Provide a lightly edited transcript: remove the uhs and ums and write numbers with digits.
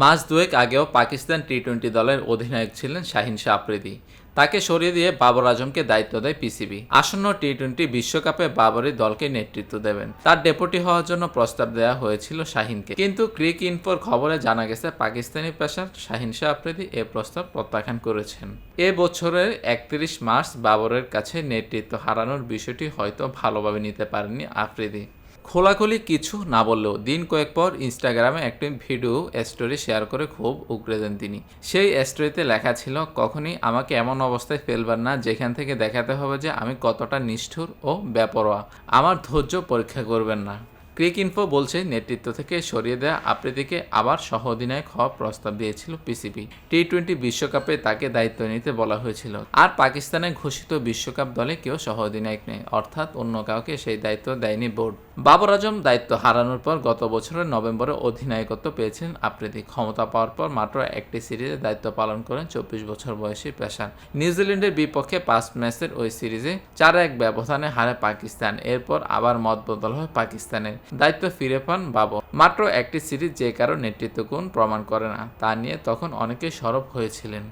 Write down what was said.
মাস দুয়েক আগেও পাকিস্তান টি-20 দলের অধিনায়ক ছিলেন শাহিন শাহ আফ্রিদি। তাকে সরিয়ে দিয়ে বাবর আজমকে দায়িত্ব দেয় পিসিবি। আসন্ন টি-20 বিশ্বকাপে বাবরই দলকে নেতৃত্ব দেবেন। তার ডেপুটি হওয়ার জন্য প্রস্তাব দেওয়া হয়েছিল শাহিনকে, কিন্তু ক্রিক ইনফোর খবরে জানা গেছে পাকিস্তানি পেসার শাহিন শাহ আফ্রিদি এ প্রস্তাব প্রত্যাখ্যান করেছেন। এ বছরের 31 মার্চ বাবরের কাছে নেতৃত্ব হারানোর বিষয়টি হয়তো ভালোভাবে নিতে পারেননি আফ্রিদি। খোলাখুলি কিছু না বললেও দিন কয়েক পর ইনস্টাগ্রামে একটি ভিডিও স্টোরি শেয়ার করে খুব উগরে দেন তিনি। সেই স্টোরিতে লেখা ছিল, কখনই আমাকে এমন অবস্থায় ফেলবেন না যেখান থেকে দেখাতে হবে যে আমি কতটা নিষ্ঠুর ও বেপরোয়া। আমার ধৈর্য পরীক্ষা করবেন না। ক্রিক ইনফো বলছে, নেতৃত্ব থেকে সরিয়ে দেওয়া আফ্রিদিকে আবার সহ অধিনায়ক হওয়ার প্রস্তাব দিয়েছিল পিসিবি। টি-20 বিশ্বকাপে তাকে দায়িত্ব নিতে বলা হয়েছিল। আর পাকিস্তানের ঘোষিত বিশ্বকাপ দলে কেউ সহ অধিনায়ক নেই, অর্থাৎ অন্য কাউকে সেই দায়িত্ব দেয়নি বোর্ড। বাবর আজম দায়িত্ব হারানোর পর গত বছরের নভেম্বরে অধিনায়কত্ব পেয়েছেন আফ্রিদি। ক্ষমতা পাওয়ার পর মাত্র একটি সিরিজে দায়িত্ব পালন করেন 24 বছর বয়সী পেসার। নিউজিল্যান্ডের বিপক্ষে 5 ম্যাচের ওই সিরিজে 4-1 ব্যবধানে হারে পাকিস্তান। এরপর আবার মত বদল হয় পাকিস্তানের। দায়িত্ব ফিরে পান বাবর। মাত্র একটি সিরিজ যে কারো নেতৃত্ব গুণ প্রমাণ করে না, তা নিয়ে তখন অনেকেই সরব হয়েছিলেন।